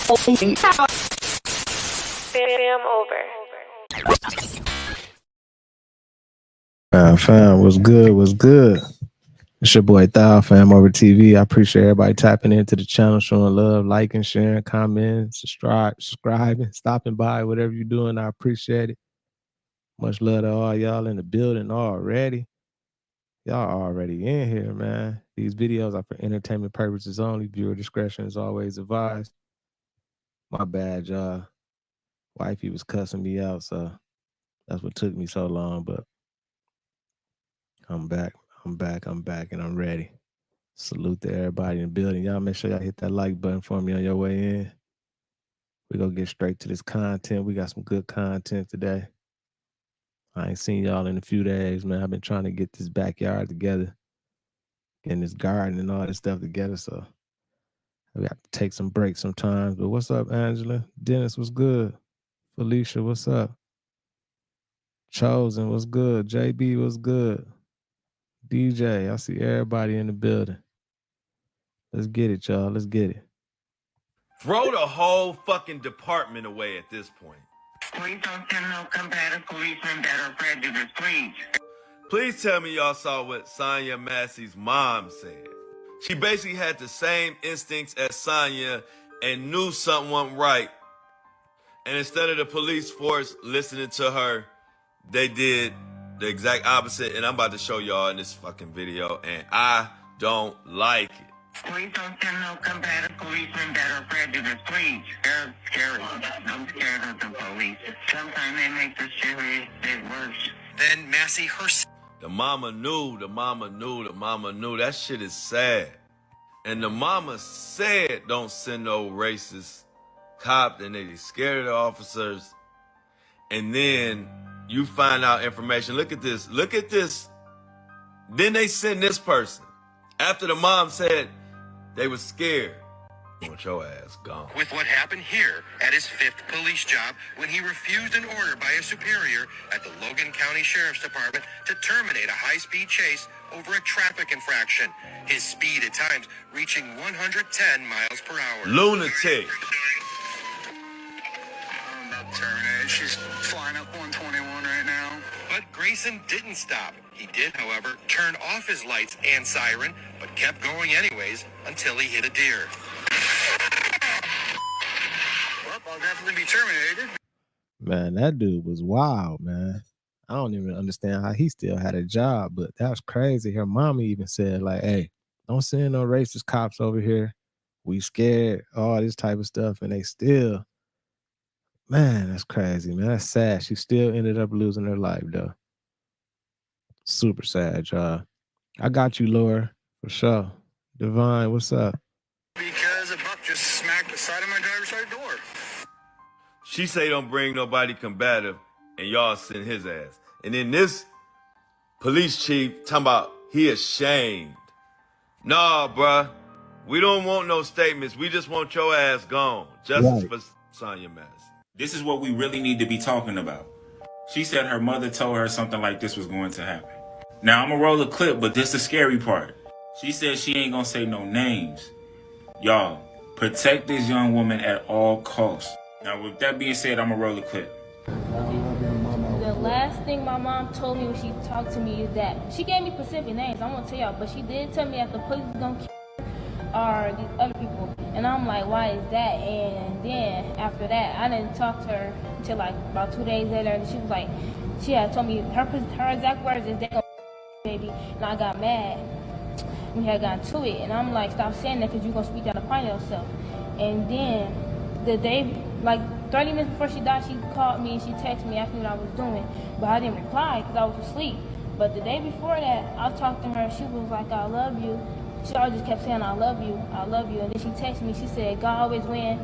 Fam over. Fam, what's good? What's good? It's your boy Thou, FamOverTV. I appreciate everybody tapping into the channel, showing love, liking, sharing, commenting, subscribing, stopping by, whatever you're doing. I appreciate it. Much love to all y'all in the building already. Y'all already in here, man. These videos are for entertainment purposes only. Viewer discretion is always advised. My bad, y'all. Wifey was cussing me out, so that's what took me so long, but I'm back, and I'm ready. Salute to everybody in the building. Y'all make sure y'all hit that like button for me on your way in. We're going to get straight to this content. We got some good content today. I ain't seen y'all in a few days, man. I've been trying to get this backyard together, getting this garden and all this stuff together, so we got to take some breaks sometimes. But what's up, Angela? Dennis, what's good? Felicia, what's up? Chosen, what's good? JB, what's good? DJ, I see everybody in the building. Let's get it, y'all. Let's get it. Throw the whole fucking department away at this point. Please don't send no combative policemen that are prejudiced, please. Please tell me y'all saw what Sonya Massey's mom said. She basically had the same instincts as Sonya and knew something wasn't right. And instead of the police force listening to her, they did the exact opposite. And I'm about to show y'all in this fucking video, and I don't like it. Please don't send no combative policemen that are prejudiced, please. They're scary. I'm scared of the police. Sometimes they make the shit worse. Then Massey herself. The mama knew. That shit is sad. And the mama said don't send no racist cop, and they scared of the officers. And then you find out information. Look at this. Then they send this person. After the mom said they were scared. Want your ass gone. With what happened here at his 5th police job when he refused an order by a superior at the Logan County Sheriff's Department to terminate a high-speed chase over a traffic infraction. His speed at times reaching 110 miles per hour. Lunatic. Terminated. She's flying up 121 right now. But Grayson didn't stop. He did, however, turn off his lights and siren, but kept going anyways until he hit a deer. Well, I'll definitely be terminated. Man, that dude was wild, man. I don't even understand how he still had a job, but that was crazy. Her mommy even said, like, hey, don't send no racist cops over here. We scared, all this type of stuff, and they still, man, that's crazy, man. That's sad. She still ended up losing her life, though. Super sad, y'all. I got you, Laura, for sure. Divine, what's up? Because a buck just smacked the side of my driver's side door. She say don't bring nobody combative, and y'all send his ass. And then this police chief talking about he ashamed. Nah, bruh. We don't want no statements. We just want your ass gone. Justice for Sonya Massey. This is what we really need to be talking about. She said her mother told her something like this was going to happen. Now, I'm going to roll a clip, but this is the scary part. She said she ain't going to say no names. Y'all, protect this young woman at all costs. Now, with that being said, I'm going to roll a clip. The last thing my mom told me when she talked to me is that she gave me specific names. I won't tell y'all, but she did tell me that the police is going to kill her or these other people. And I'm like, why is that? And then after that, I didn't talk to her until like about 2 days later. And she was like, she had told me her exact words is, they gonna baby. And I got mad. We had gotten to it. And I'm like, stop saying that because you're going to speak out upon yourself. And then the day, like 30 minutes before she died, she called me and she texted me asking what I was doing. But I didn't reply because I was asleep. But the day before that, I talked to her. She was like, I love you. She always just kept saying, I love you, I love you. And then she texted me, she said, God always wins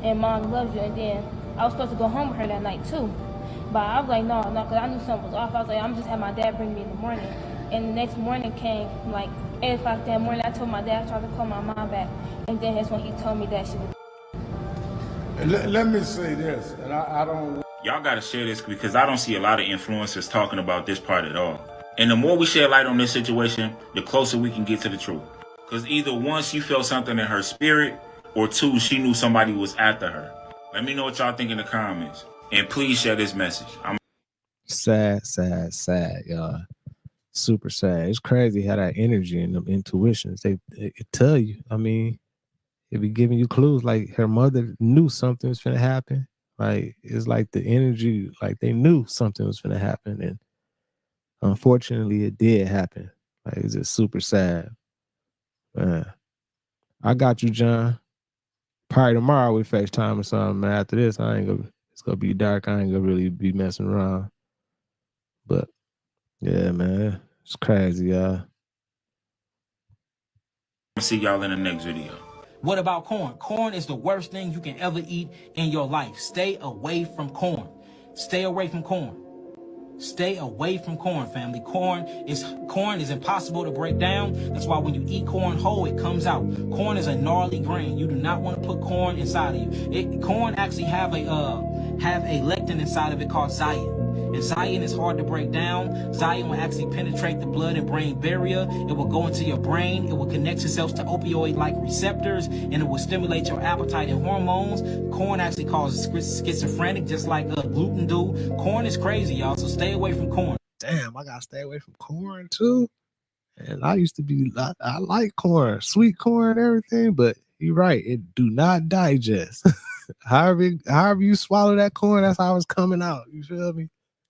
and mom loves you. And then I was supposed to go home with her that night too. But I was like, no, because I knew something was off. I was like, I'm just having my dad bring me in the morning. And the next morning came, like 8 o'clock that morning, I told my dad I tried to call my mom back. And then that's when he told me that she was. Let me say this, and I don't... Y'all got to share this because I don't see a lot of influencers talking about this part at all. And the more we shed light on this situation, the closer we can get to the truth. Because either one, she felt something in her spirit, or 2, she knew somebody was after her. Let me know what y'all think in the comments. And please share this message. Sad, y'all. Super sad. It's crazy how that energy and them intuitions, they tell you. I mean, it be giving you clues. Like her mother knew something was finna happen. Like it's like the energy, like they knew something was finna happen, and unfortunately, it did happen. Like it's just super sad. Man, I got you, John. Probably tomorrow we FaceTime or something. Man, after this, I ain't gonna. It's gonna be dark. I ain't gonna really be messing around. But yeah, man, it's crazy, y'all. I'll see y'all in the next video. What about corn? Corn is the worst thing you can ever eat in your life. Stay away from corn. Stay away from corn. Stay away from corn, family. Corn is impossible to break down. That's why when you eat corn whole, it comes out. Corn is a gnarly grain. You do not want to put corn inside of you. Corn actually have a lectin inside of it called zion. And zion is hard to break down. Zion will actually penetrate the blood and brain barrier. It will go into your brain. It will connect itself to opioid-like receptors, and it will stimulate your appetite and hormones. Corn actually causes schizophrenic, just like gluten do. Corn is crazy, y'all, so stay away from corn. Damn, I gotta stay away from corn too. And I used to be, I like corn, sweet corn, everything, but you're right, it do not digest. however you swallow that corn, that's how it's coming out. You feel me?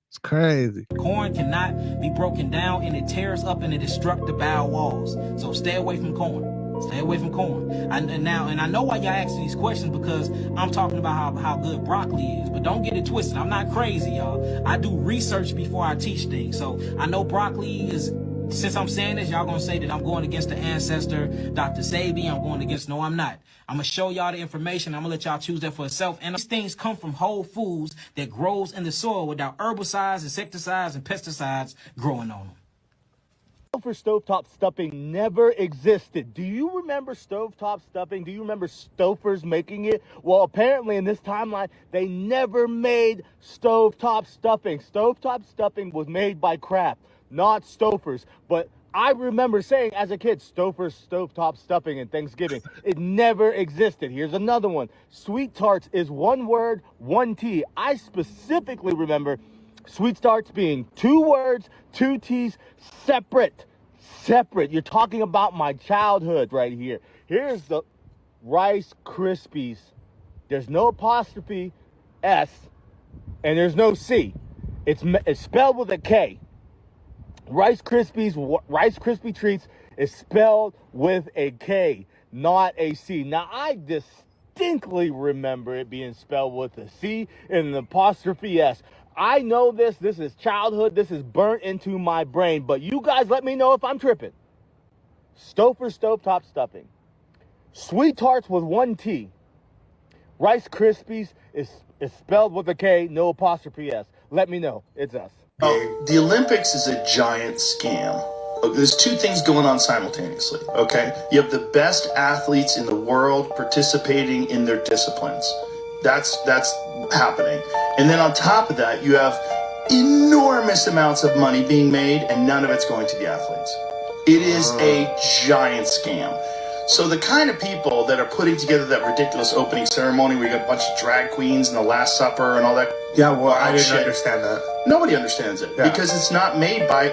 It's crazy. Corn cannot be broken down, and it tears up and it destructs the bowel walls. So stay away from corn. Stay away from corn. And I know why y'all asking these questions, because I'm talking about how good broccoli is. But don't get it twisted. I'm not crazy, y'all. I do research before I teach things. So I know broccoli is. Since I'm saying this, y'all gonna say that I'm going against the ancestor, Dr. Sabi. I'm going against. No, I'm not. I'm gonna show y'all the information. I'm gonna let y'all choose that for yourself. And these things come from whole foods that grows in the soil without herbicides, insecticides, and pesticides growing on them. For stovetop stuffing never existed. Do you remember stovetop stuffing? Do you remember stofers making it? Well, apparently in this timeline, they never made stovetop stuffing. Stovetop stuffing was made by Kraft, not stofers. But I remember saying as a kid, stovetop stuffing and Thanksgiving. It never existed. Here's another one. Sweet tarts is one word, one T. I specifically remember sweet tarts being 2 words, 2 T's, separate. You're talking about my childhood right here. Here's the Rice Krispies. There's no apostrophe S, and there's no C. It's spelled with a K. Rice Krispies, Rice Krispie Treats is spelled with a K, not a C. Now, I distinctly remember it being spelled with a C and an apostrophe S. I know this is childhood, this is burnt into my brain, but you guys let me know if I'm tripping. Stovetop stuffing. Sweet tarts with 1 T. Rice Krispies is spelled with a K, no apostrophe S. Let me know, it's us. Oh, the Olympics is a giant scam. There's 2 things going on simultaneously, okay? You have the best athletes in the world participating in their disciplines. That's happening. And then on top of that, you have enormous amounts of money being made, and none of it's going to the athletes. It is a giant scam. So the kind of people that are putting together that ridiculous opening ceremony where you got a bunch of drag queens and the Last Supper and all that. Yeah, well, I didn't understand that. Nobody understands it because it's not made by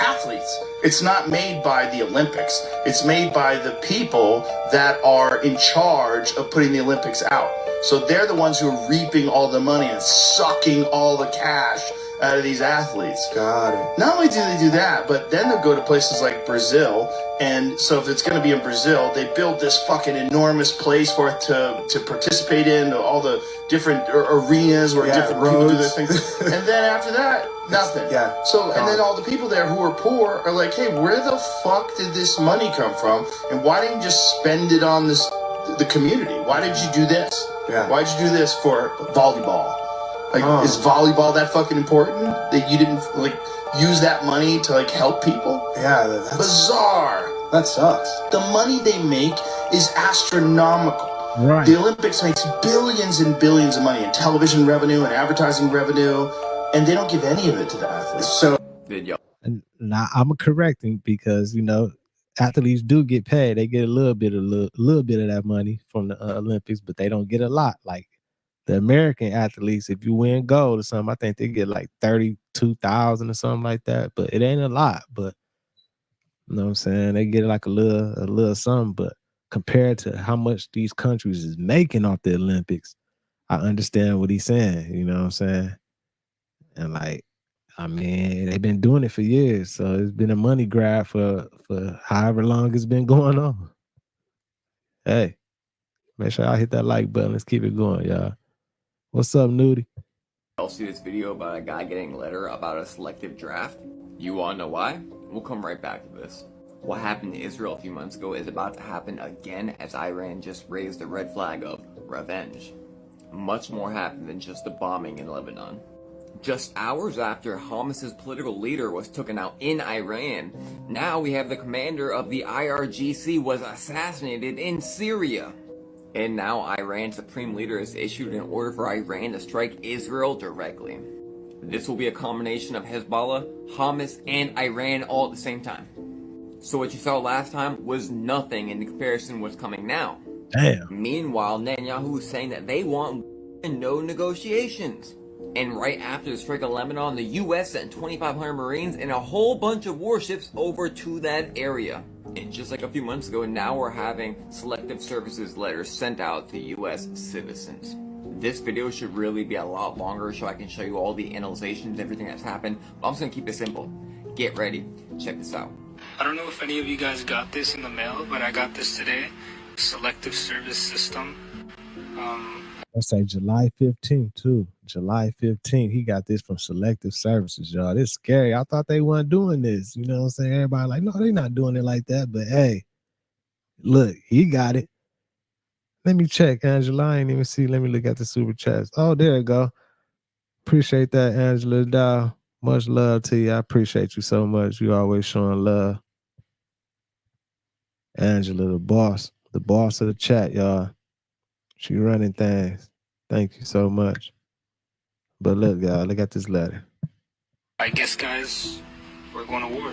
athletes. It's not made by the Olympics. It's made by the people that are in charge of putting the Olympics out. So they're the ones who are reaping all the money and sucking all the cash out of these athletes. Got it. Not only do they do that, but then they'll go to places like Brazil. And so if it's going to be in Brazil, they build this fucking enormous place for it to participate in, all the different arenas where different people do their things. And then after that, nothing. So, and then all the people there who are poor are like, hey, where the fuck did this money come from? And why didn't you just spend it on the community? Why did you do this? Why'd you do this for volleyball? Like, is volleyball that fucking important that you didn't use that money to help people? Yeah, that's bizarre. That sucks. The money they make is astronomical. Right. The Olympics makes billions and billions of money in television revenue and advertising revenue, and they don't give any of it to the athletes. So, and now I'm correcting because athletes do get paid. They get a little bit of that money from the Olympics, but they don't get a lot. Like the American athletes, if you win gold or something, I think they get like 32,000 or something like that. But it ain't a lot. But you know what I'm saying? They get like a little something. But compared to how much these countries is making off the Olympics, I understand what he's saying. You know what I'm saying? And like, I mean, they've been doing it for years, so it's been a money grab for however long it's been going on. Hey, make sure I hit that like button. Let's keep it going, y'all. What's up, Nudie? I'll see this video about a guy getting a letter about a selective draft. You wanna know why? We'll come right back to this. What happened to Israel a few months ago is about to happen again as Iran just raised the red flag of revenge. Much more happened than just the bombing in Lebanon. Just hours after Hamas's political leader was taken out in Iran, now we have the commander of the IRGC was assassinated in Syria. And now Iran's supreme leader has issued an order for Iran to strike Israel directly. This will be a combination of Hezbollah, Hamas, and Iran all at the same time. So what you saw last time was nothing in comparison to what's coming now. Damn. Meanwhile, Netanyahu is saying that they want no negotiations. And right after the strike of Lebanon, the US sent 2,500 Marines and a whole bunch of warships over to that area. And just like a few months ago, now we're having selective services letters sent out to US citizens. This video should really be a lot longer so I can show you all the analyzations, everything that's happened. But I'm just gonna keep it simple. Get ready, check this out. I don't know if any of you guys got this in the mail, but I got this today. Selective service system. Let's say July 15th too. July 15th. He got this from Selective Services, y'all. This is scary. I thought they weren't doing this. You know what I'm saying? Everybody like, no, they're not doing it like that. But hey, look, he got it. Let me check, Angela. I ain't even see. Let me look at the super chats. Oh, there you go. Appreciate that, Angela Dow. Much love to you. I appreciate you so much. You always showing love. Angela, the boss of the chat, y'all. She running things. Thank you so much. But look, y'all, look at this letter. I guess, guys, we're going to war.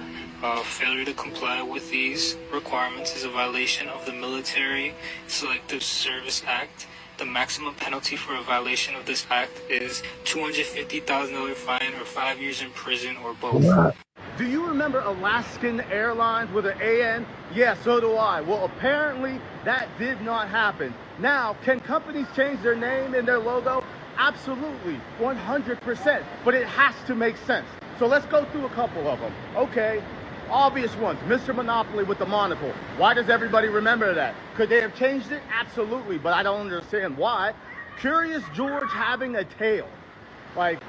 Failure to comply with these requirements is a violation of the Military Selective Service Act. The maximum penalty for a violation of this act is $250,000 fine or 5 years in prison or both. What? Do you remember Alaskan Airlines with an AN? Yeah, so do I. Well, apparently that did not happen. Now, can companies change their name and their logo? Absolutely, 100%. But it has to make sense. So let's go through a couple of them. Okay, obvious ones. Mr. Monopoly with the monocle. Why does everybody remember that? Could they have changed it? Absolutely, but I don't understand why. Curious George having a tail. Like,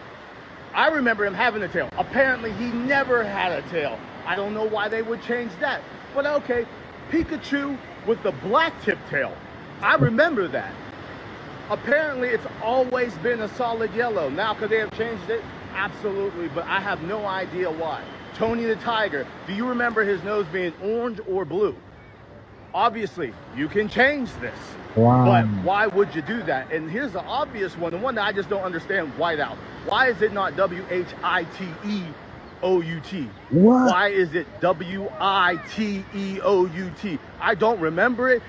I remember him having a tail. Apparently, he never had a tail. I don't know why they would change that. But okay, Pikachu with the black tip tail. I remember that. Apparently, it's always been a solid yellow. Now, could they have changed it? Absolutely, but I have no idea why. Tony the Tiger, do you remember his nose being orange or blue? Obviously, you can change this. Wow. But why would you do that? And here's the obvious one, the one that I just don't understand, whiteout. Why is it not W-H-I-T-E-O-U-T? What? Why is it W-I-T-E-O-U-T? I don't remember it.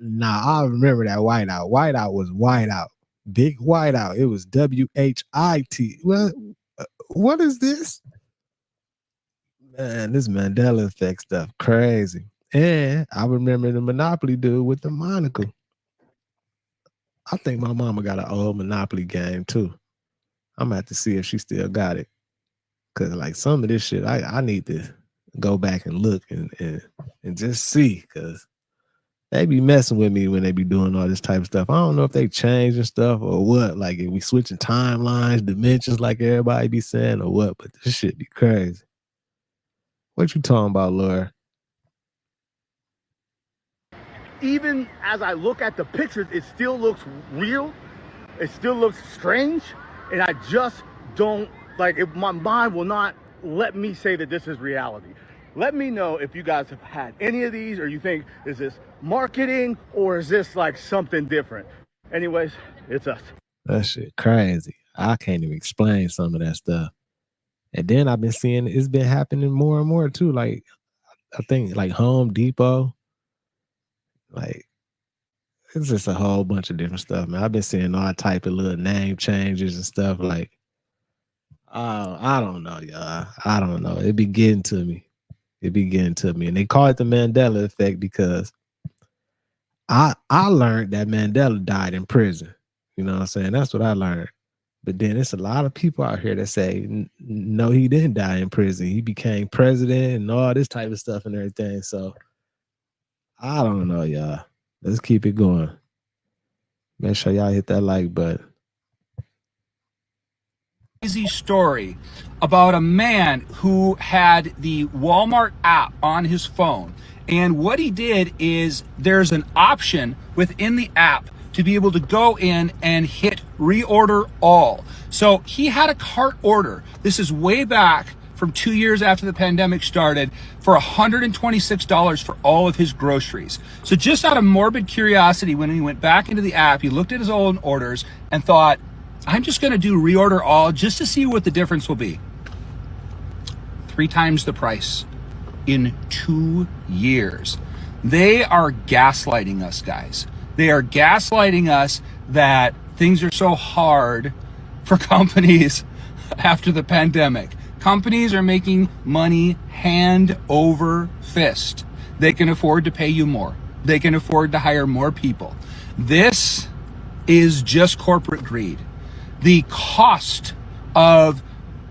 Nah, I remember that whiteout. Whiteout was whiteout. Big whiteout. It was W-H-I-T. What is this? Man, this Mandela effect stuff crazy. And I remember the Monopoly dude with the monocle. I think my mama got an old Monopoly game too. I'm gonna have to see if she still got it. Cause like some of this shit, I need to go back and look and just see. Cause they be messing with me when they be doing all this type of stuff. I don't know if they changing stuff or what. Like if we switching timelines, dimensions, like everybody be saying, or what. But this shit be crazy. What you talking about, Laura? Even as I look at the pictures, it still looks real. It still looks strange. And I just don't, like, my mind will not let me say that this is reality. Let me know if you guys have had any of these, or you think, is this marketing or is this like something different? Anyways, it's us. That shit crazy. I can't even explain some of that stuff. And then I've been seeing it's been happening more and more too. Like I think like Home Depot. Like it's just a whole bunch of different stuff, man. I've been seeing all type of little name changes and stuff. Like I don't know, y'all. I don't know. It be getting to me. It be getting to me, and they call it the Mandela effect because I learned that Mandela died in prison. You know what I'm saying? That's what I learned. But then it's a lot of people out here that say, no, he didn't die in prison. He became president and all this type of stuff and everything. So I don't know, y'all. Let's keep it going. Make sure y'all hit that like button. Crazy story about a man who had the Walmart app on his phone. And what he did is there's an option within the app to be able to go in and hit reorder all. So he had a cart order. This is way back from 2 years after the pandemic started for $126 for all of his groceries. So just out of morbid curiosity, when he went back into the app, he looked at his own orders and thought, I'm just going to do reorder all just to see what the difference will be. 3 times the price in 2 years. They are gaslighting us, guys. They are gaslighting us that things are so hard for companies after the pandemic. Companies are making money hand over fist. They can afford to pay you more. They can afford to hire more people. This is just corporate greed. The cost of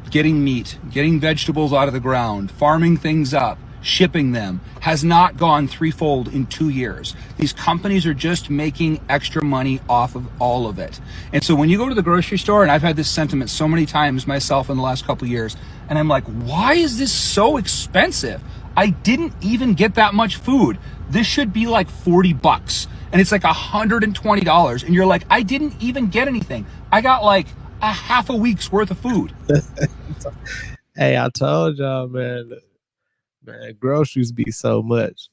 getting meat, getting vegetables out of the ground, farming things up, shipping them has not gone threefold in 2 years. These companies are just making extra money off of all of it. And so when you go to the grocery store, and I've had this sentiment so many times myself in the last couple of years, and I'm like, why is this so expensive? I didn't even get that much food. This should be like $40. And it's like $120. And you're like, I didn't even get anything. I got like a half a week's worth of food. Hey, I told y'all, man, groceries be so much.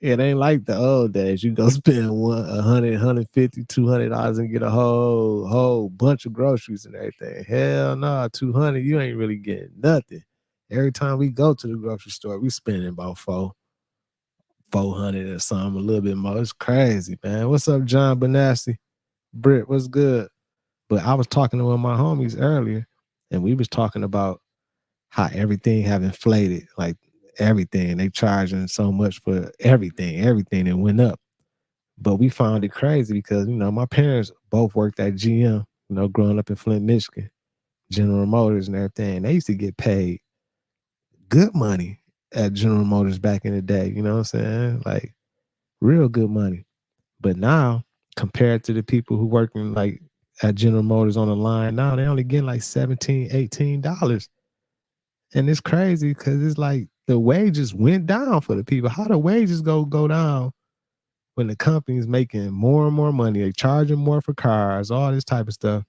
It ain't like the old days. You go spend $100, $150, $200 and get a whole bunch of groceries and everything. Hell no, $200, you ain't really getting nothing. Every time we go to the grocery store, we spending about $400 or something, a little bit more. It's crazy, man. What's up, John Benassi? Britt, what's good? But I was talking to one of my homies earlier, and we was talking about how everything have inflated, like everything. They charging so much for everything that went up. But we found it crazy because, you know, my parents both worked at GM, you know, growing up in Flint, Michigan, General Motors and everything. They used to get paid good money at General Motors back in the day, you know what I'm saying? Like real good money. But now, compared to the people who working like at General Motors on the line now, they only get like $17, $18. And it's crazy because it's like the wages went down for the people. How the wages go down when the company's making more and more money? They charging more for cars, all this type of stuff,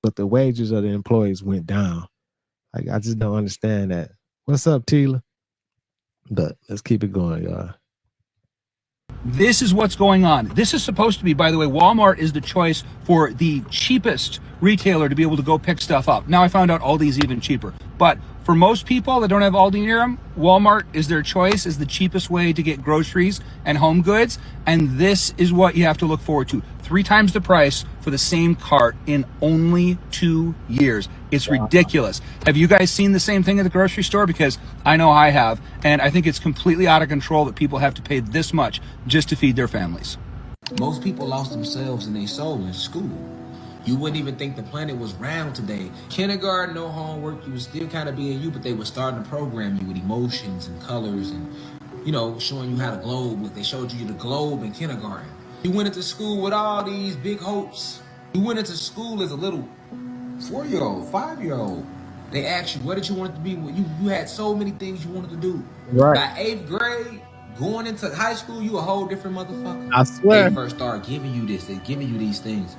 but the wages of the employees went down. Like I just don't understand that. What's up, Tila? But let's keep it going, y'all. This is what's going on. This is supposed to be, by the way, Walmart is the choice for the cheapest retailer to be able to go pick stuff up. Now I found out Aldi's even cheaper. But for most people that don't have Aldi near them, Walmart is their choice, is the cheapest way to get groceries and home goods. And this is what you have to look forward to. 3 times the price for the same cart in only 2 years. It's ridiculous. Have you guys seen the same thing at the grocery store? Because I know I have. And I think it's completely out of control that people have to pay this much just to feed their families. Most people lost themselves and their soul in school. You wouldn't even think the planet was round today. Kindergarten, no homework, you would still kind of being you, but they were starting to program you with emotions and colors and, you know, showing you how to globe. Like they showed you the globe in kindergarten. You went into school with all these big hopes. You went into school as a little 4-year-old, 5-year-old. They asked you, what did you want to be? You had so many things you wanted to do. Right. By 8th grade, going into high school, you a whole different motherfucker. I swear. They first start giving you this. They're giving you these things.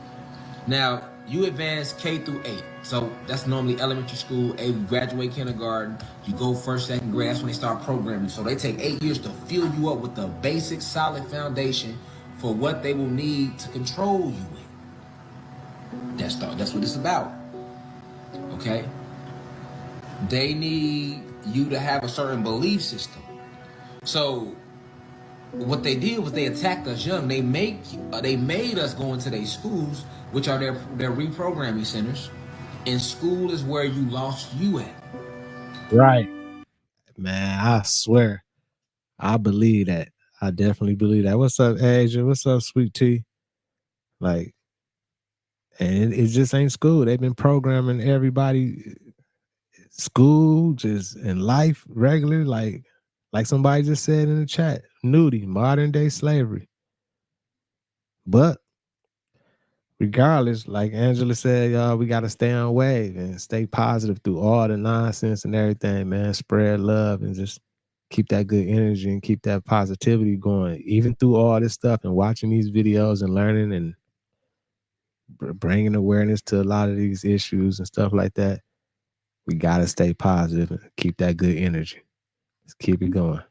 Now, you advance K through 8. So that's normally elementary school. 8, you graduate kindergarten. You go 1st, 2nd grade. That's when they start programming. So they take 8 years to fill you up with the basic, solid foundation for what they will need to control you with. That's what it's about. Okay? They need you to have a certain belief system. So what they did was they attacked us young. They made us go into their schools, which are their reprogramming centers. And school is where you lost you at. Right. Man, I swear. I believe that. I definitely believe that. What's up, Asia? What's up, Sweet Tea? Like, and it just ain't school. They've been programming everybody, school, just in life, regular, like somebody just said in the chat, nudie, modern day slavery. But regardless, like Angela said, y'all, we got to stay on wave and stay positive through all the nonsense and everything, man. Spread love and just keep that good energy and keep that positivity going, even through all this stuff and watching these videos and learning and bringing awareness to a lot of these issues and stuff like that. We got to stay positive and keep that good energy. Let's keep it going.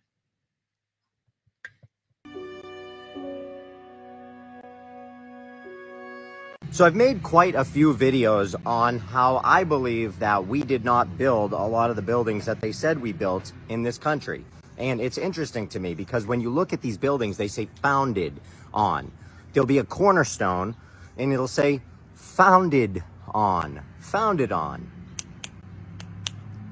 So I've made quite a few videos on how I believe that we did not build a lot of the buildings that they said we built in this country. And it's interesting to me because when you look at these buildings, they say founded on. There'll be a cornerstone and it'll say founded on, founded on,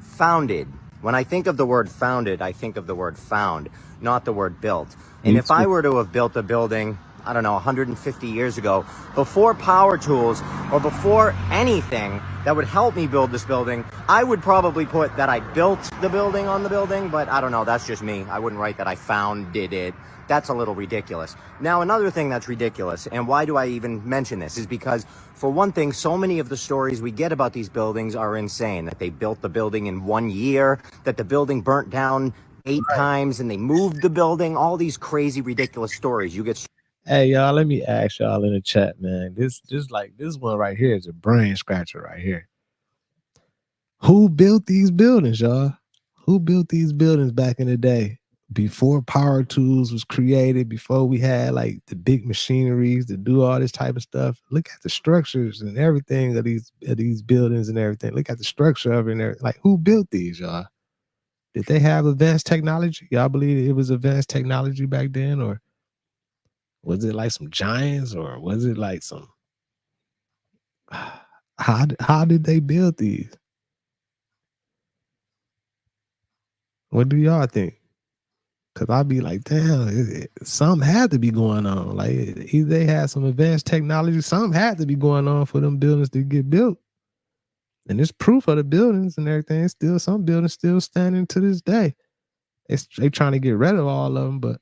founded. When I think of the word founded, I think of the word found, not the word built. And if I were to have built a building, I don't know, 150 years ago, before power tools or before anything that would help me build this building, I would probably put that I built the building on the building, but I don't know, that's just me. I wouldn't write that I founded it. That's a little ridiculous. Now, another thing that's ridiculous, and why do I even mention this, is because, for one thing, so many of the stories we get about these buildings are insane, that they built the building in 1 year, that the building burnt down 8 times, and they moved the building, all these crazy, ridiculous stories. You get... Hey, y'all, let me ask y'all in the chat, man. This one right here is a brain scratcher right here. Who built these buildings, y'all? Who built these buildings back in the day? Before power tools was created, before we had like the big machineries to do all this type of stuff. Look at the structures and everything of these buildings and everything. Look at the structure of it and everything. Like, who built these, y'all? Did they have advanced technology? Y'all believe it was advanced technology back then, or was it like some giants, or was it like some? How did they build these? What do y'all think? Cause I'd be like, damn, something had to be going on. Like, either they had some advanced technology, something had to be going on for them buildings to get built. And there's proof of the buildings and everything. Still, some buildings still standing to this day. They trying to get rid of all of them, but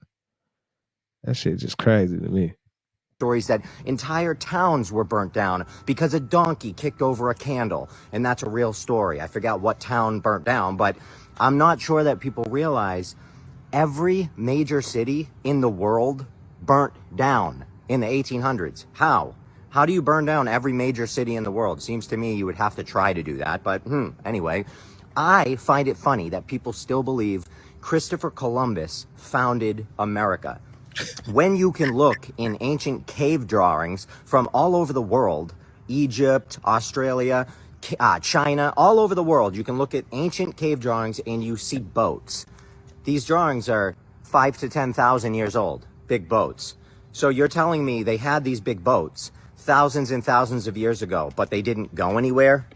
that shit just crazy to me. Stories that entire towns were burnt down because a donkey kicked over a candle. And that's a real story. I forgot what town burnt down, but I'm not sure that people realize every major city in the world burnt down in the 1800s. How? How do you burn down every major city in the world? Seems to me you would have to try to do that, but anyway, I find it funny that people still believe Christopher Columbus founded America. When you can look in ancient cave drawings from all over the world, Egypt, Australia, China, all over the world, you can look at ancient cave drawings and you see boats. These drawings are 5,000 to 10,000 years old, big boats. So you're telling me they had these big boats thousands and thousands of years ago, but they didn't go anywhere?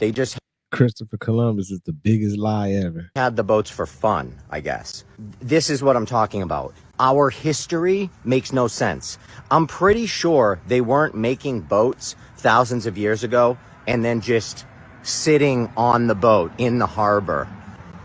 They just... Christopher Columbus is the biggest lie ever. Had the boats for fun, I guess. This is what I'm talking about. Our history makes no sense. I'm pretty sure they weren't making boats thousands of years ago and then just sitting on the boat in the harbor.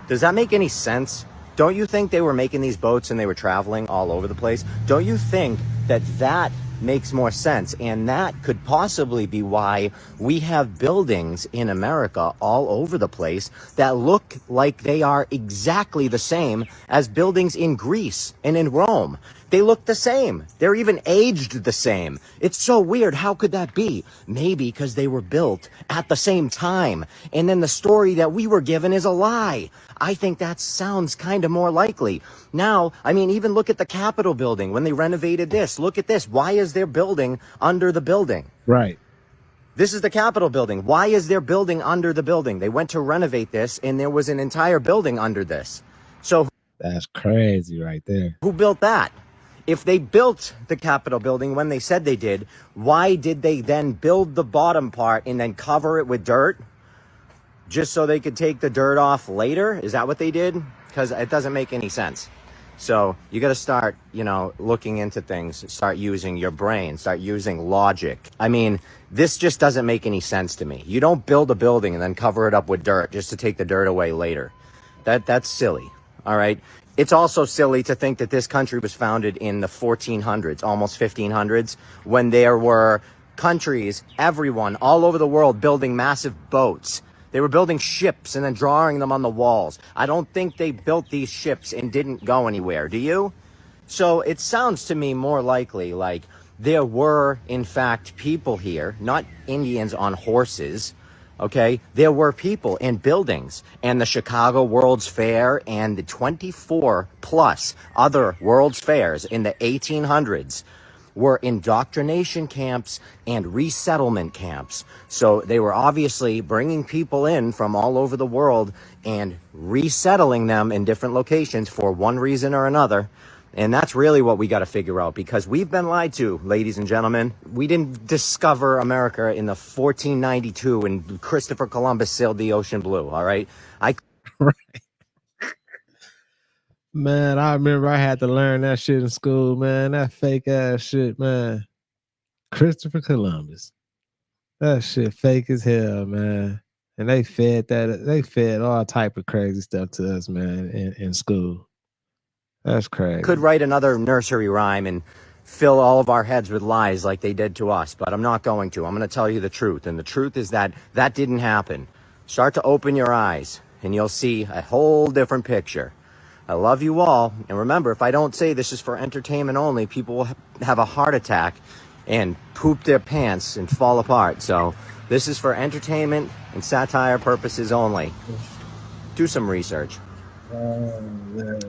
Does that make any sense? Don't you think they were making these boats and they were traveling all over the place? Don't you think that that makes more sense? And that could possibly be why we have buildings in America all over the place that look like they are exactly the same as buildings in Greece and in Rome. They look the same. They're even aged the same. It's so weird. How could that be? Maybe because they were built at the same time. And then the story that we were given is a lie. I think that sounds kind of more likely. Now, I mean, even look at the Capitol building. When they renovated this, look at this. Why is there building under the building? Right. This is the Capitol building. Why is there building under the building? They went to renovate this and there was an entire building under this. So That's crazy right there. Who built that? If they built the Capitol building when they said they did, why did they then build the bottom part and then cover it with dirt? Just so they could take the dirt off later? Is that what they did? Because it doesn't make any sense. So you got to start, looking into things, start using your brain, start using logic. I mean, this just doesn't make any sense to me. You don't build a building and then cover it up with dirt just to take the dirt away later. That's silly. All right. It's also silly to think that this country was founded in the 1400s, almost 1500s, when there were countries, everyone all over the world building massive boats. They were building ships and then drawing them on the walls. I don't think they built these ships and didn't go anywhere. Do you? So it sounds to me more likely like there were, in fact, people here, not Indians on horses. Okay, there were people in buildings, and the Chicago World's Fair and the 24 plus other World's Fairs in the 1800s were indoctrination camps and resettlement camps. So they were obviously bringing people in from all over the world and resettling them in different locations for one reason or another. And that's really what we got to figure out, because we've been lied to, ladies and gentlemen. We didn't discover America in the 1492 when Christopher Columbus sailed the ocean blue, all right? Right. Man, I remember I had to learn that shit in school, man. That fake ass shit, man. Christopher Columbus. That shit fake as hell, man. And they fed all type of crazy stuff to us, man, in school. That's crazy. Could write another nursery rhyme and fill all of our heads with lies like they did to us, but I'm not going to. I'm going to tell you the truth, and the truth is that that didn't happen. Start to open your eyes, and you'll see a whole different picture. I love you all, and remember, if I don't say this is for entertainment only, people will have a heart attack and poop their pants and fall apart. So this is for entertainment and satire purposes only. Do some research.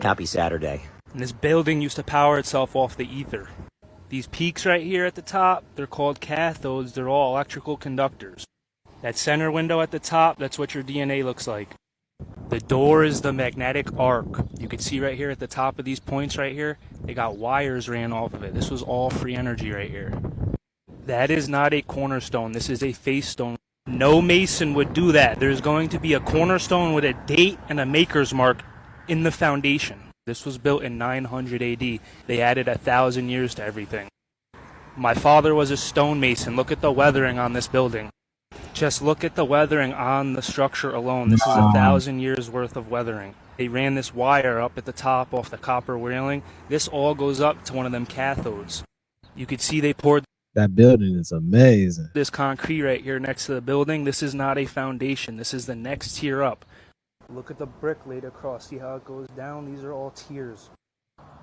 Happy Saturday. And this building used to power itself off the ether. These peaks right here at the top, they're called cathodes. They're all electrical conductors. That center window at the top, that's what your DNA looks like. The door is the magnetic arc. You can see right here at the top of these points right here, they got wires ran off of it. This was all free energy right here. That is not a cornerstone. This is a face stone. No mason would do that. There's going to be a cornerstone with a date and a maker's mark in the foundation. This was built in 900 AD. They added 1,000 years to everything. My father was a stonemason. Look at the weathering on this building. Just look at the weathering on the structure alone. This is 1,000 years worth of weathering. They ran this wire up at the top off the copper railing. This all goes up to one of them cathodes. You could see they poured. That building is amazing. This concrete right here next to the building, this is not a foundation. This is the next tier up. Look at the brick laid across. See how it goes down? These are all tiers.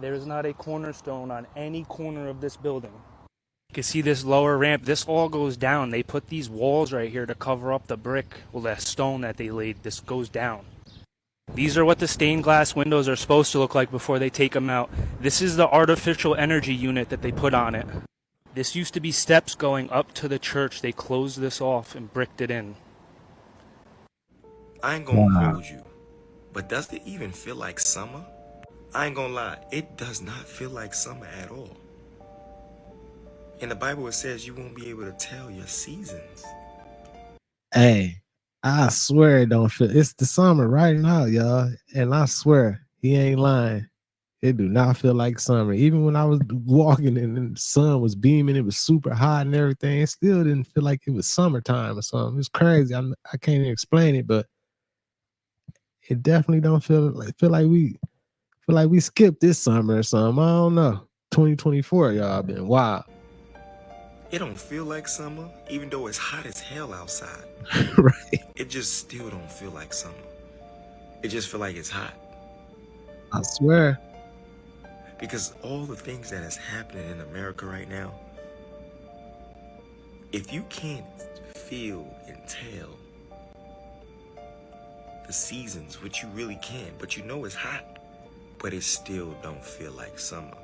There is not a cornerstone on any corner of this building. You can see this lower ramp. This all goes down. They put these walls right here to cover up the brick, well, that stone that they laid. This goes down. These are what the stained glass windows are supposed to look like before they take them out. This is the artificial energy unit that they put on it. This used to be steps going up to the church. They closed this off and bricked it in. I ain't gonna hold you, but does it even feel like summer? I ain't gonna lie, it does not feel like summer at all. In the Bible, it says you won't be able to tell your seasons. Hey, I swear it don't feel. It's the summer right now, y'all, and I swear he ain't lying. It do not feel like summer. Even when I was walking and the sun was beaming, it was super hot and everything. It still didn't feel like it was summertime or something. It's crazy. I can't even explain it, but it definitely don't feel like we skipped this summer or something. I don't know. 2024, y'all been wild. It don't feel like summer, even though it's hot as hell outside. Right. It just still don't feel like summer. It just feel like it's hot. I swear. Because all the things that is happening in America right now, if you can't feel and tell the seasons, which you really can, but you know it's hot, but it still don't feel like summer.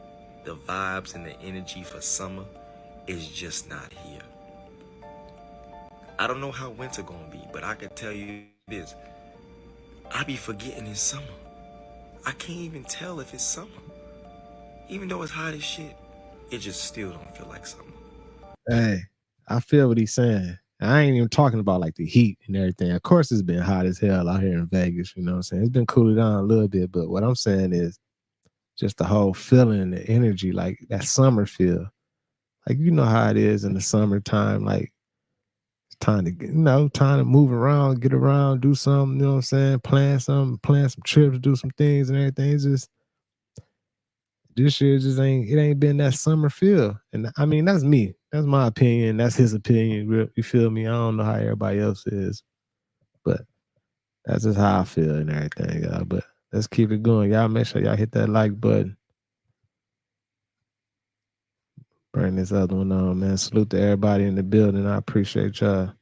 The vibes and the energy for summer is just not here. I don't know how winter gonna be, but I can tell you this. I be forgetting it's summer. I can't even tell if it's summer. Even though it's hot as shit, it just still don't feel like summer. Hey, I feel what he's saying. I ain't even talking about like the heat and everything. Of course, it's been hot as hell out here in Vegas. You know what I'm saying? It's been cooling down a little bit, but what I'm saying is just the whole feeling, the energy, like that summer feel. Like, you know how it is in the summertime, like it's time to get, time to move around, get around, do something, you know what I'm saying? Plan some trips, do some things and everything. It's just this year just ain't been that summer feel. And I mean, that's me. That's my opinion. That's his opinion. You feel me? I don't know how everybody else is, but that's just how I feel and everything, y'all. But let's keep it going. Y'all make sure y'all hit that like button. Bring this other one on, man. Salute to everybody in the building. I appreciate y'all.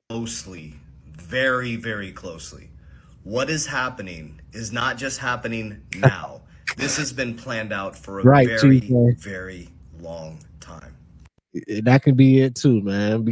Closely, very, very closely. What is happening is not just happening now. This has been planned out for a very, very long time. That can be it too, man.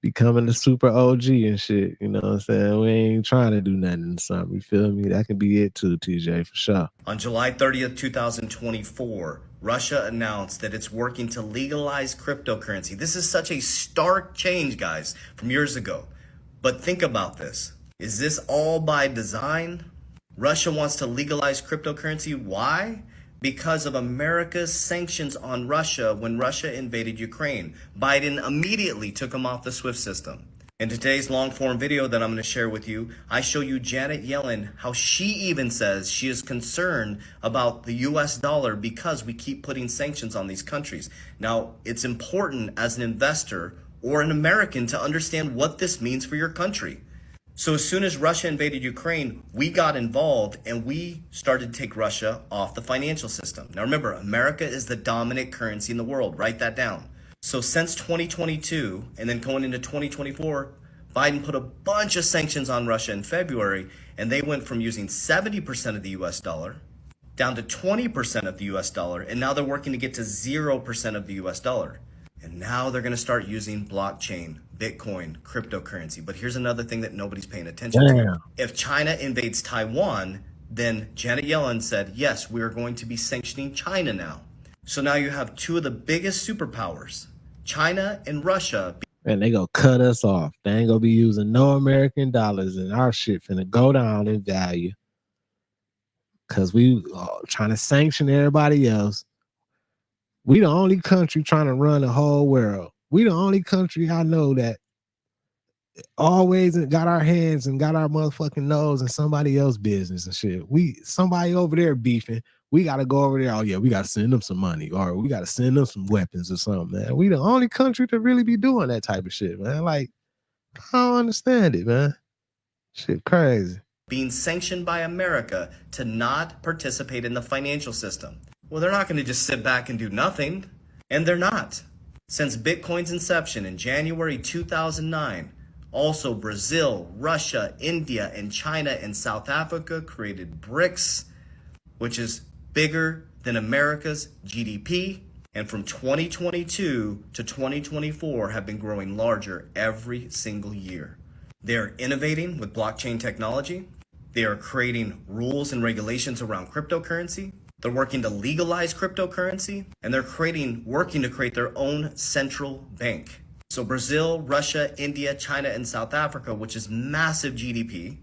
Becoming the super OG and shit. You know what I'm saying? We ain't trying to do nothing in the summer. You feel me? That can be it too, TJ, for sure. On July 30th, 2024, Russia announced that it's working to legalize cryptocurrency. This is such a stark change, guys, from years ago. But think about this. Is this all by design? Russia wants to legalize cryptocurrency. Why? Because of America's sanctions on Russia when Russia invaded Ukraine. Biden immediately took them off the SWIFT system. In today's long-form video that I'm going to share with you, I show you Janet Yellen, how she even says she is concerned about the US dollar because we keep putting sanctions on these countries. Now, it's important as an investor or an American to understand what this means for your country. So as soon as Russia invaded Ukraine, we got involved and we started to take Russia off the financial system. Now remember, America is the dominant currency in the world. Write that down. So since 2022 and then going into 2024, Biden put a bunch of sanctions on Russia in February, and they went from using 70% of the US dollar down to 20% of the US dollar, and now they're working to get to 0% of the US dollar. And now they're going to start using blockchain, Bitcoin, cryptocurrency. But here's another thing that nobody's paying attention to. If China invades Taiwan, then Janet Yellen said, yes, we are going to be sanctioning China now. So now you have two of the biggest superpowers, China and Russia. And they gonna cut us off. They ain't gonna be using no American dollars, and our shit finna go down in value. Cause we trying to sanction everybody else. We the only country trying to run the whole world. We the only country I know that always got our hands and got our motherfucking nose in somebody else's business and shit. Somebody over there beefing. We got to go over there. Oh, yeah, we got to send them some money, or we got to send them some weapons or something, man. We the only country to really be doing that type of shit, man. Like, I don't understand it, man. Shit crazy. Being sanctioned by America to not participate in the financial system. Well, they're not going to just sit back and do nothing. And they're not. Since Bitcoin's inception in January 2009, also Brazil, Russia, India, and China and South Africa created BRICS, which is bigger than America's GDP, and from 2022 to 2024 have been growing larger every single year. They are innovating with blockchain technology. They are creating rules and regulations around cryptocurrency. They're working to legalize cryptocurrency, and they're working to create their own central bank. So Brazil, Russia, India, China, and South Africa, which is massive GDP,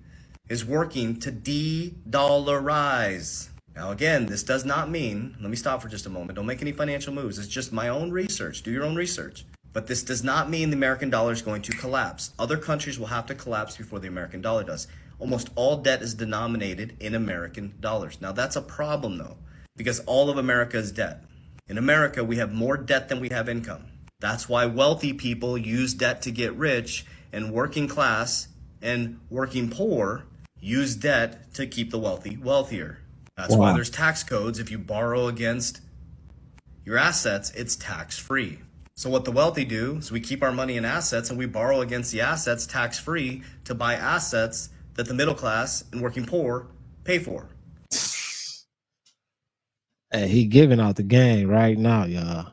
is working to de-dollarize. Now again, this does not mean, let me stop for just a moment, don't make any financial moves, it's just my own research, do your own research. But this does not mean the American dollar is going to collapse. Other countries will have to collapse before the American dollar does. Almost all debt is denominated in American dollars. Now that's a problem though, because all of America is debt. In America, we have more debt than we have income. That's why wealthy people use debt to get rich, and working class and working poor use debt to keep the wealthy wealthier. That's why there's tax codes. If you borrow against your assets, it's tax-free. So what the wealthy do is we keep our money in assets and we borrow against the assets tax-free to buy assets that the middle class and working poor pay for. Hey, he giving out the game right now, y'all.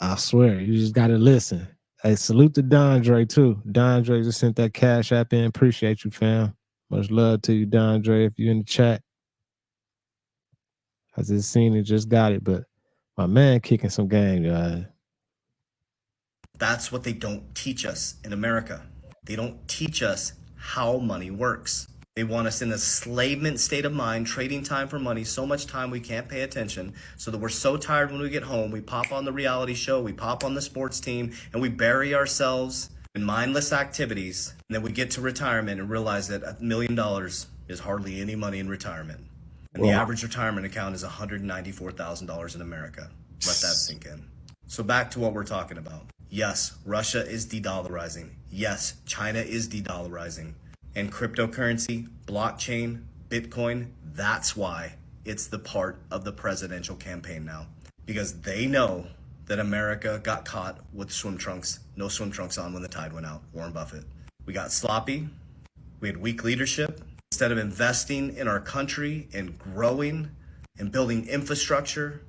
I swear, you just gotta listen. Hey, salute to Dondre too. Dondre just sent that cash app in. Appreciate you, fam. Much love to you, Dondre. If you're in the chat, I just seen it, just got it. But my man kicking some game, y'all. That's what they don't teach us in America. They don't teach us how money works. They want us in a enslavement state of mind, trading time for money, so much time we can't pay attention, so that we're so tired when we get home, we pop on the reality show, we pop on the sports team, and we bury ourselves in mindless activities. And then we get to retirement and realize that $1 million is hardly any money in retirement. And the average retirement account is $194,000 in America. Let that sink in. So back to what we're talking about. Yes, Russia is de-dollarizing. Yes, China is de-dollarizing. And cryptocurrency, blockchain, Bitcoin, that's why it's the part of the presidential campaign now. Because they know that America got caught with swim trunks, no swim trunks on when the tide went out. Warren Buffett. We got sloppy. We had weak leadership. Instead of investing in our country and growing and building infrastructure,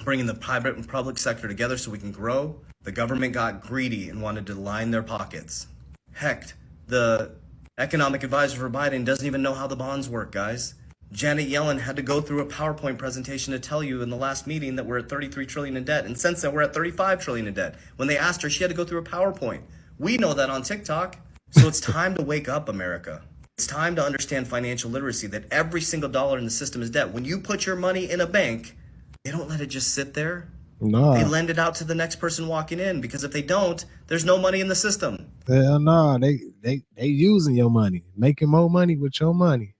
bringing the private and public sector together so we can grow, the government got greedy and wanted to line their pockets. Heck, the economic advisor for Biden doesn't even know how the bonds work, guys. Janet Yellen had to go through a PowerPoint presentation to tell you in the last meeting that we're at 33 trillion in debt. And since then, we're at 35 trillion in debt. When they asked her, she had to go through a PowerPoint. We know that on TikTok. So it's time to wake up, America. It's time to understand financial literacy, that every single dollar in the system is debt. When you put your money in a bank, they don't let it just sit there. No. They lend it out to the next person walking in, because if they don't, there's no money in the system. Hell no, they using your money, making more money with your money.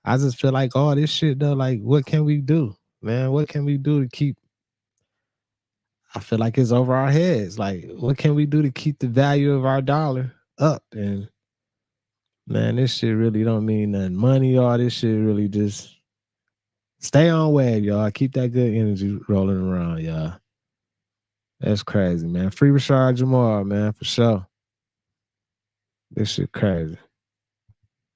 I just feel like all this shit though, like what can we do, man? What can we do to keep? I feel like it's over our heads. Like, what can we do to keep the value of our dollar up? And man, this shit really don't mean nothing. Money, all this shit really just stay on wave, y'all. Keep that good energy rolling around, y'all. That's crazy, man. Free Rashad Jamal, man, for sure. This shit crazy.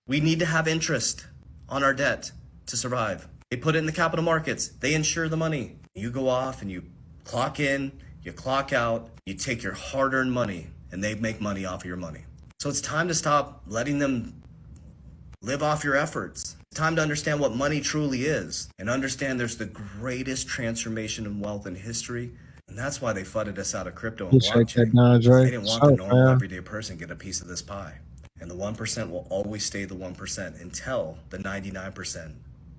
We need to have interest on our debt to survive. They put it in the capital markets. They insure the money. You go off and you clock in, you clock out, you take your hard-earned money, and they make money off of your money. So it's time to stop letting them live off your efforts. It's time to understand what money truly is and understand there's the greatest transformation in wealth in history. And that's why they flooded us out of crypto and blockchain. They didn't want the normal everyday person to get a piece of this pie. And the 1% will always stay the 1% until the 99%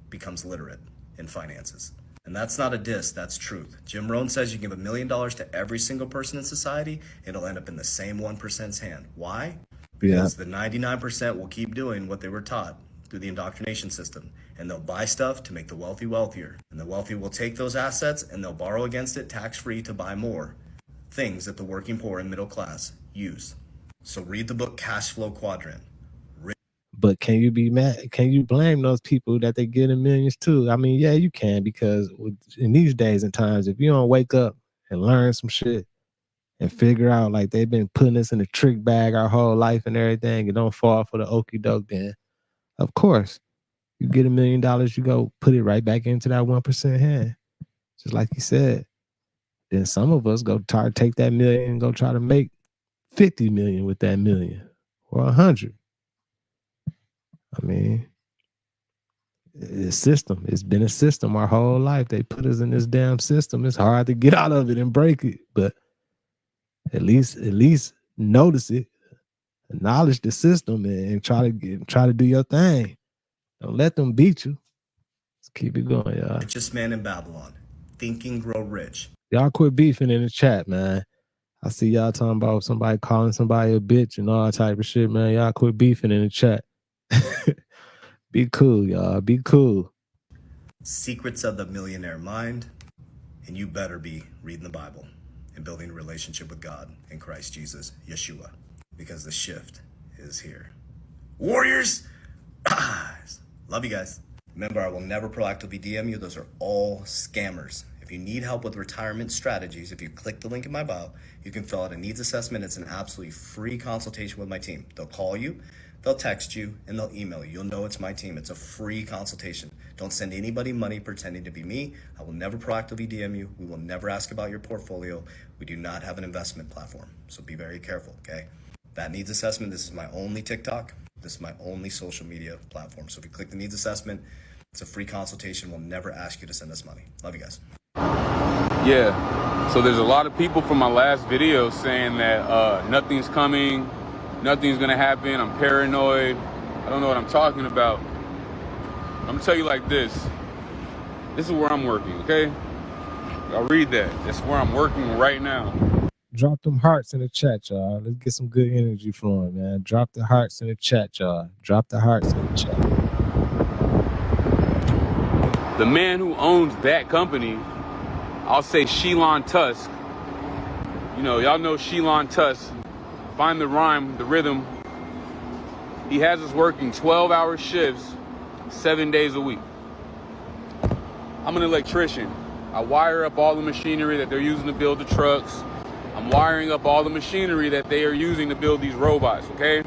becomes literate in finances. And that's not a diss, that's truth. Jim Rohn says you give $1 million to every single person in society, it'll end up in the same 1%'s hand. Why? Because the 99% will keep doing what they were taught through the indoctrination system. And they'll buy stuff to make the wealthy wealthier. And the wealthy will take those assets and they'll borrow against it tax-free to buy more things that the working poor and middle class use. So read the book Cash Flow Quadrant. But can you be mad? Can you blame those people that they get in millions too? I mean, yeah, you can, because in these days and times, if you don't wake up and learn some shit and figure out like they've been putting us in a trick bag our whole life and everything, and don't fall for the okie doke, then of course you get $1 million, you go put it right back into that 1% hand, just like you said. Then some of us go try to take that million and go try to make 50 million with that million or 100. I mean, it's system. It's been a system our whole life. They put us in this damn system. It's hard to get out of it and break it, but at least notice it, acknowledge the system, and try to do your thing. Don't let them beat you. Let's keep it going, y'all. Richest man in Babylon. Think and grow rich. Y'all quit beefing in the chat, man. I see y'all talking about somebody calling somebody a bitch and all type of shit, man. Y'all quit beefing in the chat. Be cool, y'all. Be cool. Secrets of the Millionaire Mind. And you better be reading the Bible and building a relationship with God in Christ Jesus, Yeshua. Because the shift is here. Warriors! Love you guys. Remember, I will never proactively DM you. Those are all scammers. If you need help with retirement strategies, if you click the link in my bio, you can fill out a needs assessment. It's an absolutely free consultation with my team. They'll call you. They'll text you and they'll email you. You'll know it's my team. It's a free consultation. Don't send anybody money pretending to be me. I will never proactively DM you. We will never ask about your portfolio. We do not have an investment platform. So be very careful, okay? That needs assessment. This is my only TikTok. This is my only social media platform. So if you click the needs assessment, it's a free consultation. We'll never ask you to send us money. Love you guys. Yeah, so there's a lot of people from my last video saying that nothing's coming, nothing's gonna happen, I'm paranoid, I don't know what I'm talking about. I'm gonna tell you like this is where I'm working, okay? I'll read that. That's where I'm working right now. Drop them hearts in the chat, y'all. Let's get some good energy flowing, man. Drop the hearts in the chat, y'all. Drop the hearts in the chat. The man who owns that company, I'll say Elon Tusk. You know, y'all know Elon Tusk. Find the rhyme, the rhythm. He has us working 12-hour shifts, 7 days a week. I'm an electrician. I wire up all the machinery that they're using to build the trucks. I'm wiring up all the machinery that they are using to build these robots, okay?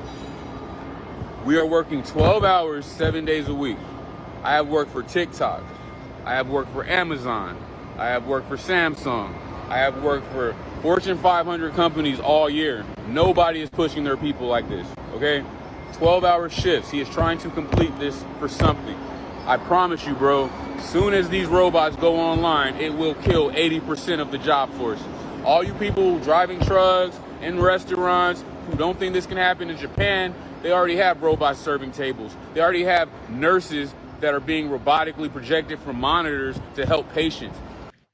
We are working 12 hours, 7 days a week. I have worked for TikTok. I have worked for Amazon. I have worked for Samsung. I have worked for Fortune 500 companies all year. Nobody is pushing their people like this, okay? 12-hour shifts. He is trying to complete this for something. I promise you, bro, soon as these robots go online, it will kill 80% of the job force. All you people driving trucks in restaurants who don't think this can happen in Japan, they already have robots serving tables. They already have nurses that are being robotically projected from monitors to help patients.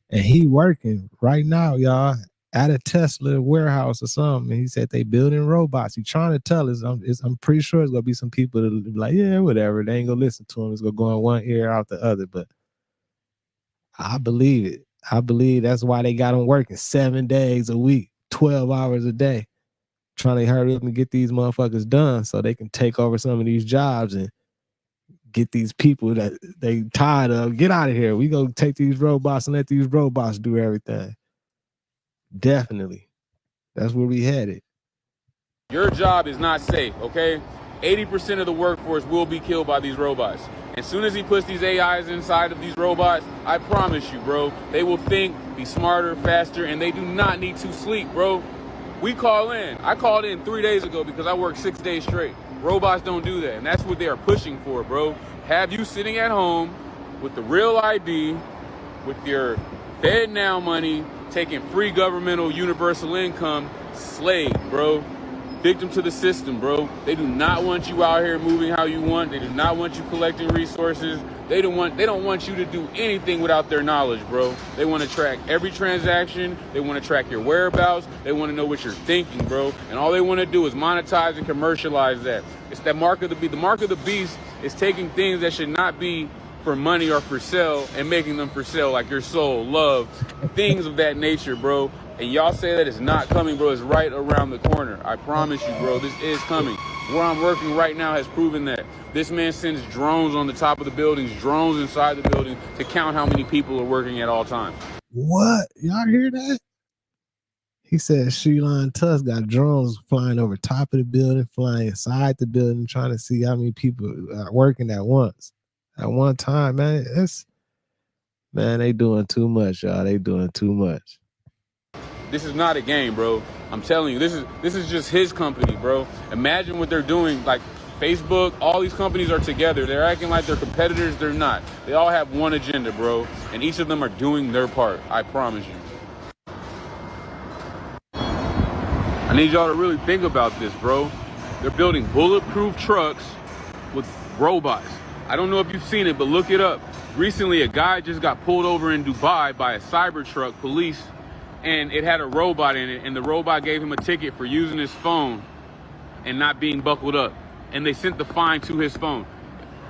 And he working right now, y'all, at a Tesla warehouse or something. And he said they building robots. He trying to tell us, I'm pretty sure it's gonna be some people that be like, yeah, whatever. They ain't gonna listen to him. It's gonna go in one ear out the other. But I believe it. I believe that's why they got him working 7 days a week, 12 hours a day, trying to hurry up and get these motherfuckers done so they can take over some of these jobs and get these people that they tired of. Get out of here. We go take these robots and let these robots do everything. Definitely. That's where we headed. Your job is not safe, okay? 80% of the workforce will be killed by these robots. As soon as he puts these AIs inside of these robots, I promise you, bro, they will think, be smarter, faster, and they do not need to sleep, bro. We call in. I called in 3 days ago because I worked 6 days straight. Robots don't do that, and that's what they are pushing for, bro. Have you sitting at home with the real ID, with your Fed Now money, taking free governmental universal income, slave, bro. Victim to the system, bro. They do not want you out here moving how you want. They do not want you collecting resources. They don't want you to do anything without their knowledge, bro. They want to track every transaction. They want to track your whereabouts. They want to know what you're thinking, bro. And all they want to do is monetize and commercialize that. It's that mark of the beast. The mark of the beast is taking things that should not be for money or for sale and making them for sale, like your soul, love, things of that nature, bro. And y'all say that it's not coming, bro. It's right around the corner. I promise you, bro, this is coming. Where I'm working right now has proven that. This man sends drones on the top of the buildings, drones inside the building to count how many people are working at all times. What? Y'all hear that? He said Elon Tusk got drones flying over top of the building, flying inside the building, trying to see how many people are working at once. At one time, man. Man, they doing too much, y'all. They doing too much. This is not a game, bro. I'm telling you, this is just his company, bro. Imagine what they're doing. Like Facebook, all these companies are together. They're acting like they're competitors. They're not. They all have one agenda, bro. And each of them are doing their part. I promise you. I need y'all to really think about this, bro. They're building bulletproof trucks with robots. I don't know if you've seen it, but look it up. Recently, a guy just got pulled over in Dubai by a Cybertruck police, and it had a robot in it, and the robot gave him a ticket for using his phone and not being buckled up. And they sent the fine to his phone.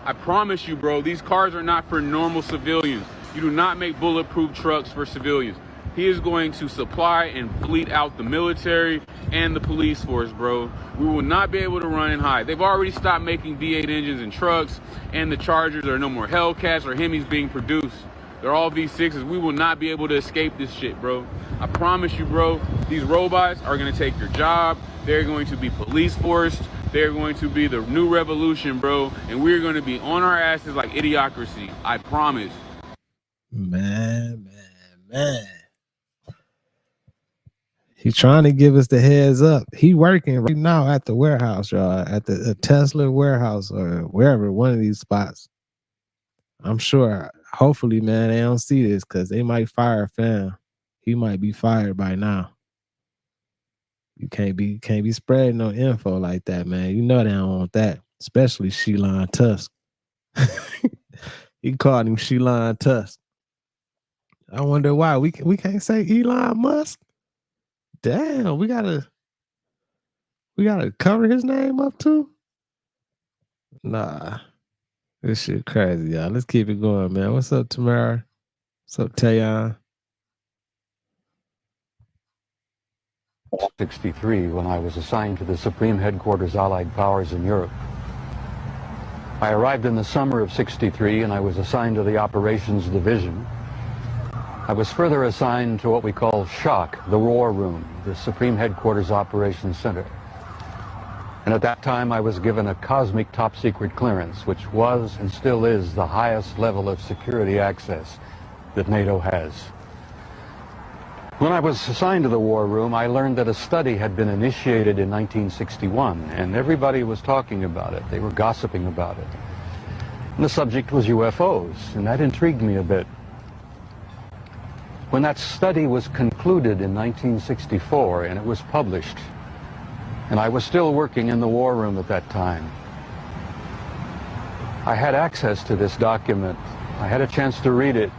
I promise you, bro, these cars are not for normal civilians. You do not make bulletproof trucks for civilians. He is going to supply and fleet out the military and the police force, bro. We will not be able to run and hide. They've already stopped making V8 engines in trucks, and the Chargers. There are no more Hellcats or Hemis being produced. They're all V6s. We will not be able to escape this shit, bro. I promise you, bro, these robots are gonna take your job. They're going to be police forced. They're going to be the new revolution, bro. And we're going to be on our asses like idiocracy. I promise. Man. He's trying to give us the heads up. He working right now at the warehouse, y'all, at the Tesla warehouse or wherever, one of these spots. I'm sure, hopefully, man, they don't see this because they might fire Fam. He might be fired by now. You can't be spreading no info like that, man. You know they don't want that, especially Elon Tusk. He called him Elon Tusk. I wonder why we can't say Elon Musk. Damn, we gotta cover his name up too. Nah, this shit crazy, y'all. Let's keep it going, man. What's up, Tamara? What's up, Tayon? 1963, when I was assigned to the Supreme Headquarters Allied Powers in Europe. I arrived in the summer of '63 and I was assigned to the Operations Division. I was further assigned to what we call SHOC, the War Room, the Supreme Headquarters Operations Center. And at that time I was given a cosmic top secret clearance, which was and still is the highest level of security access that NATO has. When I was assigned to the War Room, I learned that a study had been initiated in 1961, and everybody was talking about it. They were gossiping about it. And the subject was UFOs, and that intrigued me a bit. When that study was concluded in 1964 and it was published, and I was still working in the War Room at that time, I had access to this document. I had a chance to read it.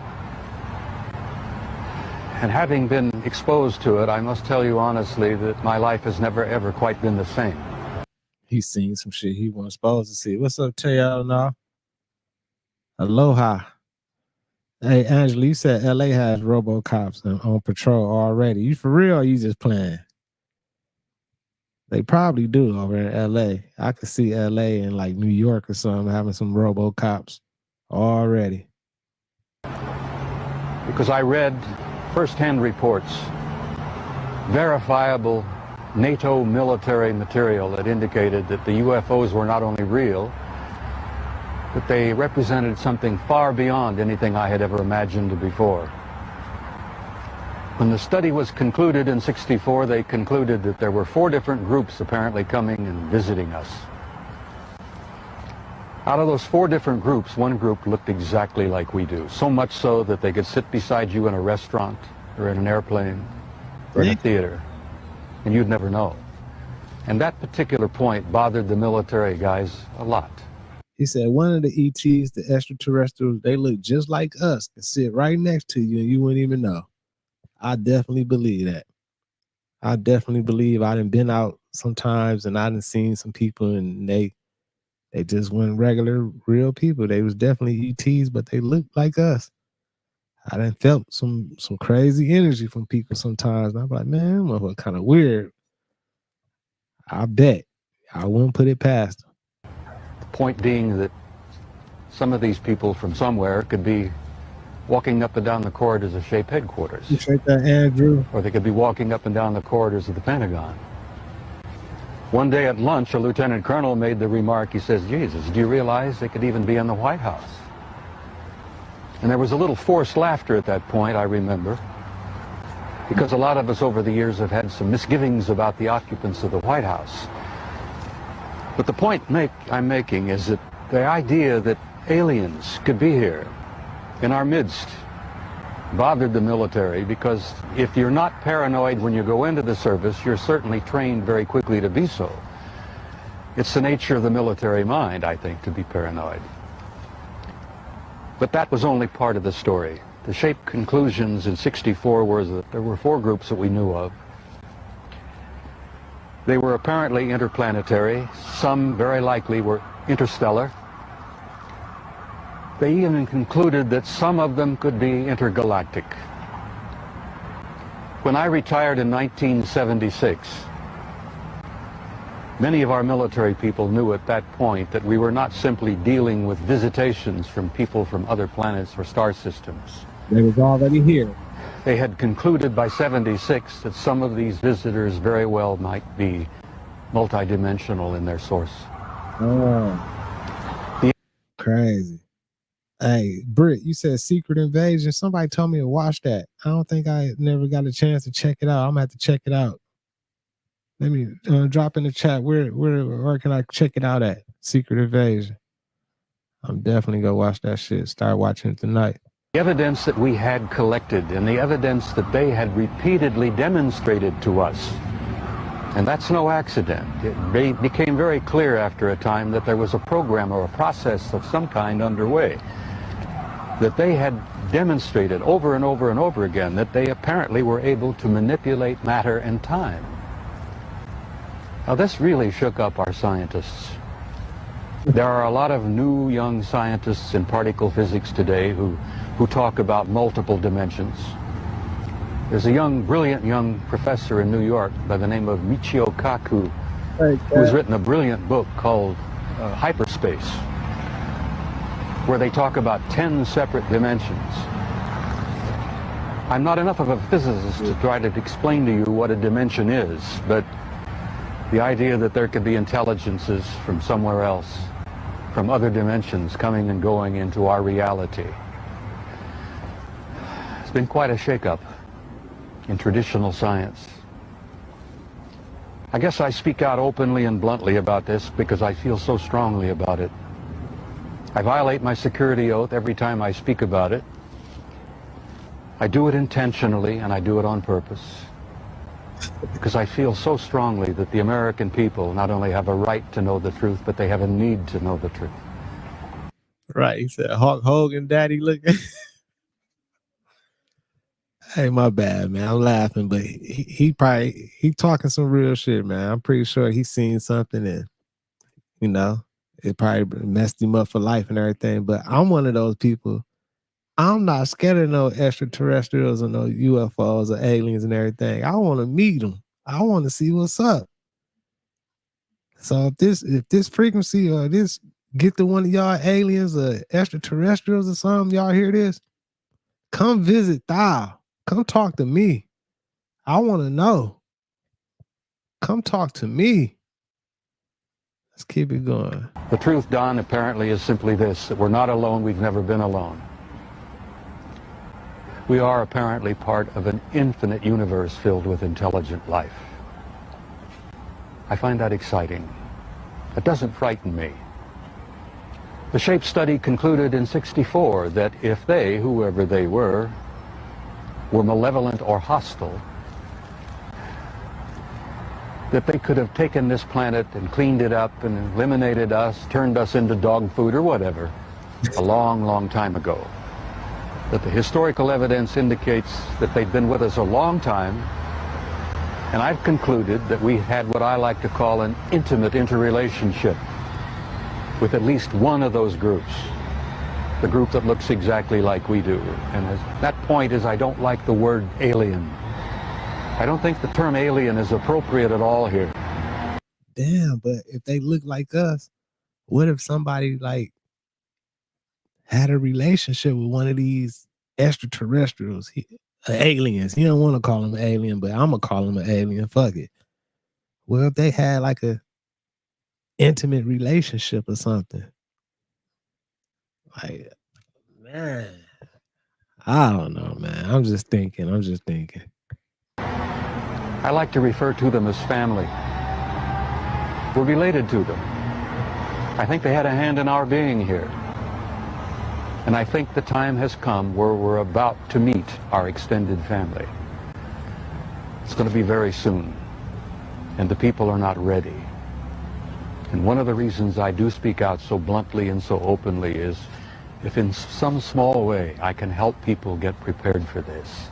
And having been exposed to it, I must tell you honestly that my life has never ever quite been the same. He's seen some shit he wasn't supposed to see. What's up, Tayo now? Aloha. Hey, Angela, you said LA has RoboCops on patrol already. You for real or you just playing? They probably do over in LA. I could see LA and like New York or something having some RoboCops already. Because I read first-hand reports, verifiable NATO military material that indicated that the UFOs were not only real, but they represented something far beyond anything I had ever imagined before. When the study was concluded in '64, they concluded that there were 4 different groups apparently coming and visiting us. Out of those 4 different groups, one group looked exactly like we do, so much so that they could sit beside you in a restaurant or in an airplane or in a theater, and you'd never know. And that particular point bothered the military guys a lot. He said one of the ETs, the extraterrestrials, they look just like us and sit right next to you and you wouldn't even know. I definitely believe that. I definitely believe I done been out sometimes and I done seen some people and they just weren't regular, real people. They was definitely ETs, but they looked like us. I done felt some crazy energy from people sometimes. And I'm like, man, what kind of weird. I bet. I wouldn't put it past them. The point being that some of these people from somewhere could be walking up and down the corridors of SHAPE headquarters. You take that, Andrew? Or they could be walking up and down the corridors of the Pentagon. One day at lunch, a lieutenant colonel made the remark, he says, Jesus, do you realize they could even be in the White House? And there was a little forced laughter at that point, I remember, because a lot of us over the years have had some misgivings about the occupants of the White House. But the point I'm making is that the idea that aliens could be here in our midst bothered the military, because if you're not paranoid when you go into the service, you're certainly trained very quickly to be so. It's the nature of the military mind, I think, to be paranoid. But that was only part of the story. The SHAPE conclusions in '64 were that there were 4 groups that we knew of. They were apparently interplanetary. Some very likely were interstellar. They even concluded that some of them could be intergalactic. When I retired in 1976, many of our military people knew at that point that we were not simply dealing with visitations from people from other planets or star systems. They was already here. They had concluded by '76 that some of these visitors very well might be multidimensional in their source. Oh, crazy. Hey, Britt, you said Secret Invasion. Somebody told me to watch that. I don't think I never got a chance to check it out. I'm gonna have to check it out. Let me drop in the chat. Where can I check it out at? Secret Invasion. I'm definitely gonna watch that shit. Start watching it tonight. The evidence that we had collected and the evidence that they had repeatedly demonstrated to us. And that's no accident. It became very clear after a time that there was a program or a process of some kind underway, that they had demonstrated over and over and over again that they apparently were able to manipulate matter and time. Now this really shook up our scientists. There are a lot of new young scientists in particle physics today who talk about multiple dimensions. There's a brilliant young professor in New York by the name of Michio Kaku, who's written a brilliant book called Hyperspace, where they talk about 10 separate dimensions. I'm not enough of a physicist to try to explain to you what a dimension is, but the idea that there could be intelligences from somewhere else, from other dimensions coming and going into our reality. It's been quite a shakeup in traditional science. I guess I speak out openly and bluntly about this because I feel so strongly about it. I violate my security oath every time I speak about it. I do it intentionally and I do it on purpose because I feel so strongly that the American people not only have a right to know the truth, but they have a need to know the truth. Right, he said Hulk Hogan, daddy looking. Hey, my bad, man. I'm laughing, but he talking some real shit, man. I'm pretty sure he's seen something and, you know, it probably messed him up for life and everything. But I'm one of those people. I'm not scared of no extraterrestrials or no UFOs or aliens and everything. I want to meet them. I want to see what's up. So if this frequency or this get to one of y'all aliens or extraterrestrials or something, y'all hear this? Come visit Thou. Come talk to me. I want to know. Come talk to me. Let's keep it going. The truth, Don, apparently is simply this, that we're not alone, we've never been alone. We are apparently part of an infinite universe filled with intelligent life. I find that exciting. It doesn't frighten me. The SHAPE study concluded in '64 that if they, whoever they were malevolent or hostile, that they could have taken this planet and cleaned it up and eliminated us, turned us into dog food or whatever, a long, long time ago. That the historical evidence indicates that they've been with us a long time, and I've concluded that we had what I like to call an intimate interrelationship with at least one of those groups, the group that looks exactly like we do. And that point is I don't like the word alien. I don't think the term alien is appropriate at all here. Damn, but if they look like us, what if somebody like had a relationship with one of these extraterrestrials, aliens? You don't want to call them an alien, but I'm gonna call them an alien. Fuck it. Well, if they had like a intimate relationship or something, like, man, I don't know, man. I'm just thinking. I like to refer to them as family. We're related to them. I think they had a hand in our being here. And I think the time has come where we're about to meet our extended family. It's going to be very soon. And the people are not ready. And one of the reasons I do speak out so bluntly and so openly is if in some small way I can help people get prepared for this.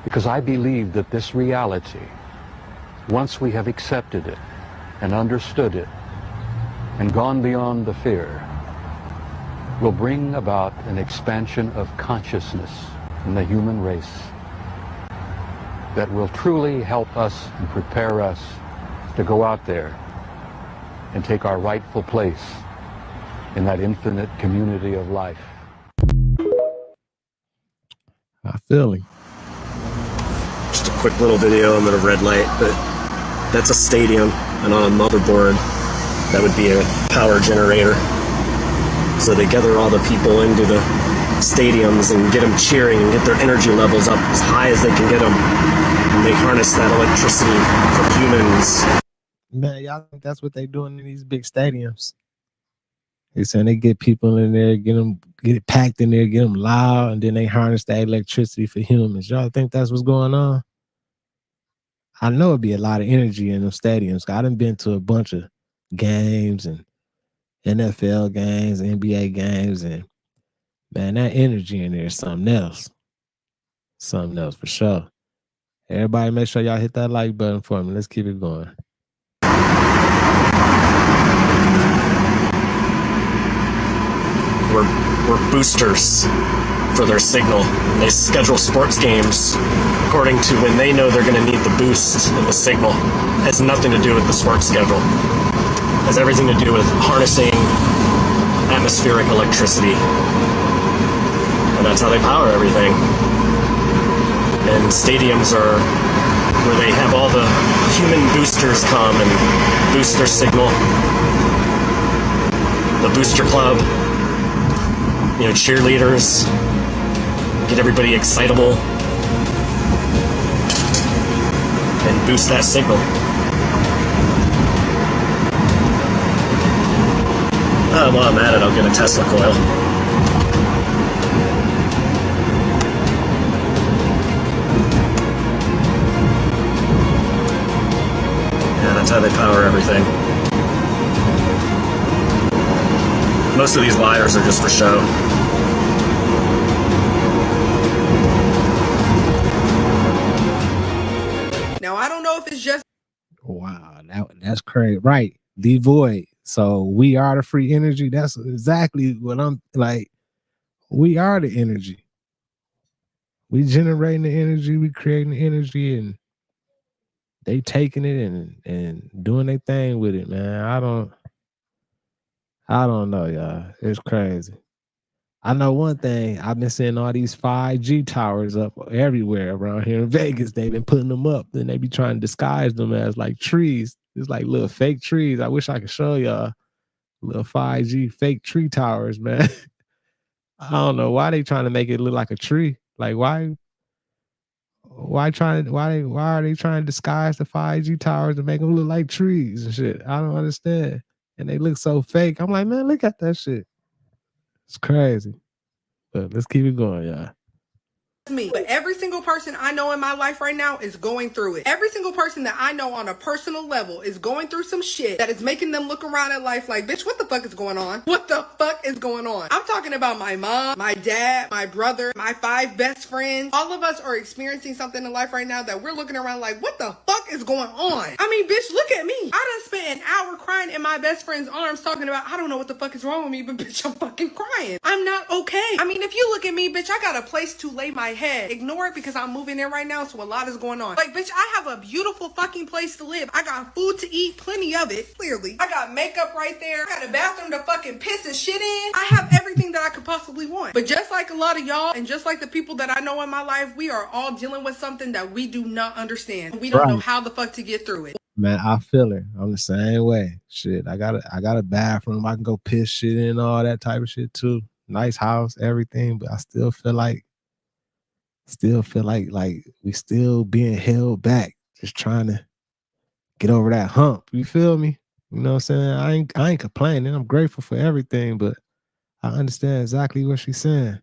Because I believe that this reality, once we have accepted it and understood it and gone beyond the fear, will bring about an expansion of consciousness in the human race that will truly help us and prepare us to go out there and take our rightful place in that infinite community of life. I feel him. Just a quick little video. I'm at a red light, but that's a stadium. and on a motherboard that would be a power generator. So they gather all the people into the stadiums and get them cheering and get their energy levels up as high as they can get them. And they harness that electricity for humans. Man, y'all think that's what they doing in these big stadiums? They saying they get people in there, get it packed in there, get them loud, and then they harness that electricity for humans. Y'all think that's what's going on? I know it'd be a lot of energy in them stadiums. I done been to a bunch of games and NFL games, NBA games, and man, that energy in there is something else. Something else for sure. Everybody make sure y'all hit that like button for me. Let's keep it going. We're boosters for their signal. They schedule sports games according to when they know they're going to need the boost in the signal. It has nothing to do with the sports schedule. It has everything to do with harnessing atmospheric electricity. And that's how they power everything. And stadiums are where they have all the human boosters come and boost their signal. The booster club, you know, cheerleaders, get everybody excitable and boost that signal. While I'm at it, I'll get a Tesla coil. Yeah, that's how they power everything. Most of these wires are just for show. Now, I don't know if it's just... Wow, that's crazy. Right. Devoid. So we are the free energy. That's exactly what I'm like. We are the energy. We generating the energy. We creating the energy, and they taking it and doing their thing with it, man. I don't know, y'all. It's crazy. I know one thing. I've been seeing all these 5G towers up everywhere around here in Vegas. They've been putting them up. Then they be trying to disguise them as like trees. It's like little fake trees. I wish I could show y'all little 5G fake tree towers, man. I don't know why they trying to make it look like a tree. Like why are they trying to disguise the 5G towers to make them look like trees and shit? I don't understand. And they look so fake. I'm like, man, look at that shit. It's crazy. But let's keep it going, y'all. Me, but every single person I know in my life right now is going through it. Every single person that I know on a personal level is going through some shit that is making them look around at life like, bitch, what the fuck is going on? What the fuck is going on? I'm talking about my mom, my dad, my brother, my 5 best friends. All of us are experiencing something in life right now that we're looking around like, what the fuck is going on? I mean, bitch, look at me. I done spent an hour crying in my best friend's arms talking about, I don't know what the fuck is wrong with me, but bitch, I'm fucking crying. I'm not okay. I mean, if you look at me, bitch, I got a place to lay my head. Ignore it because I'm moving in right now, so a lot is going on. Like, bitch, I have a beautiful fucking place to live. I got food to eat, plenty of it, clearly. I got makeup right there. I got a bathroom to fucking piss and shit in. I have everything that I could possibly want. But just like a lot of y'all, and just like the people that I know in my life, we are all dealing with something that we do not understand. We don't know how the fuck to get through it. Man, I feel it. I'm the same way. Shit, I got a bathroom. I can go piss shit in, all that type of shit too. Nice house, everything, but I still feel like we still being held back, just trying to get over that hump. You feel me? You know what I'm saying? I ain't complaining. I'm grateful for everything, but I understand exactly what she's saying.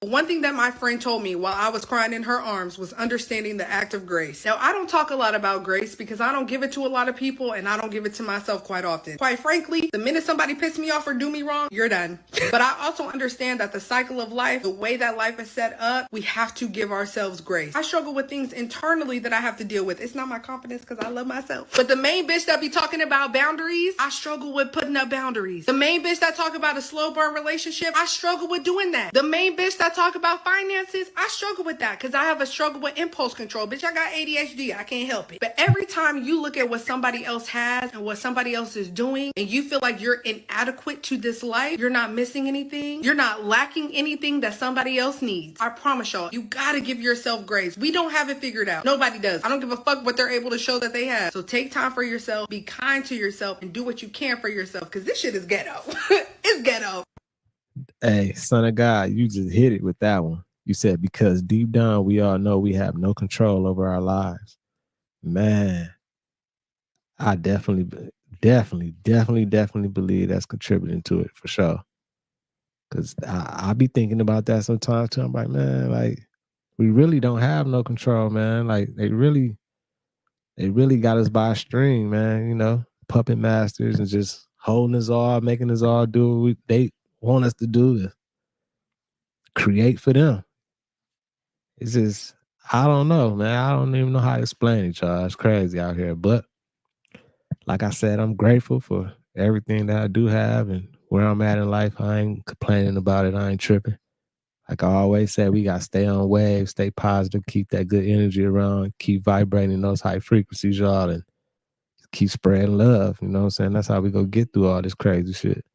One thing that my friend told me while I was crying in her arms was understanding the act of grace. Now, I don't talk a lot about grace because I don't give it to a lot of people and I don't give it to myself quite often. Quite frankly, the minute somebody pisses me off or do me wrong, you're done. But I also understand that the cycle of life, the way that life is set up, we have to give ourselves grace. I struggle with things internally that I have to deal with. It's not my confidence because I love myself. But the main bitch that be talking about boundaries, I struggle with putting up boundaries. The main bitch that talk about a slow burn relationship, I struggle with doing that. The main bitch that I talk about finances, I struggle with that because I have a struggle with impulse control. Bitch, I got ADHD. I can't help it. But every time you look at what somebody else has and what somebody else is doing, and you feel like you're inadequate to this life, you're not missing anything, you're not lacking anything that somebody else needs. I promise y'all, you gotta give yourself grace. We don't have it figured out. Nobody does. I don't give a fuck what they're able to show that they have. So take time for yourself, be kind to yourself, and do what you can for yourself because this shit is ghetto. It's ghetto. Hey, son of God, you just hit it with that one. You said, because deep down, we all know we have no control over our lives. Man, I definitely believe that's contributing to it for sure. Because I be thinking about that sometimes too. I'm like, man, like, we really don't have no control, man. Like, they really got us by a string, man, you know, puppet masters and just holding us all, making us all do what they want us to do, to create for them. It's just, I don't know, man. I don't even know how to explain it, y'all. It's crazy out here. But like I said, I'm grateful for everything that I do have and where I'm at in life. I ain't complaining about it. I ain't tripping. Like I always say, we got to stay on waves, stay positive, keep that good energy around, keep vibrating those high frequencies, y'all, and keep spreading love. You know what I'm saying? That's how we go get through all this crazy shit.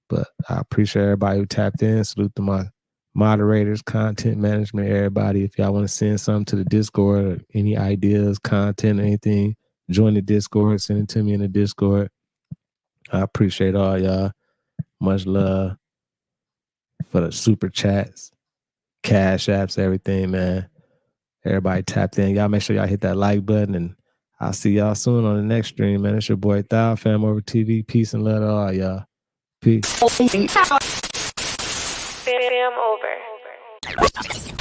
But I appreciate everybody who tapped in. Salute to my moderators, content management, everybody. If y'all want to send something to the Discord or any ideas, content, anything, join the Discord, send it to me in the Discord. I appreciate all y'all. Much love for the super chats, cash apps, everything, man. Everybody tapped in. Y'all make sure y'all hit that like button, and I'll see y'all soon on the next stream, man. It's your boy Thou, FamOverTV. Peace and love to all y'all. Peace. Fam over.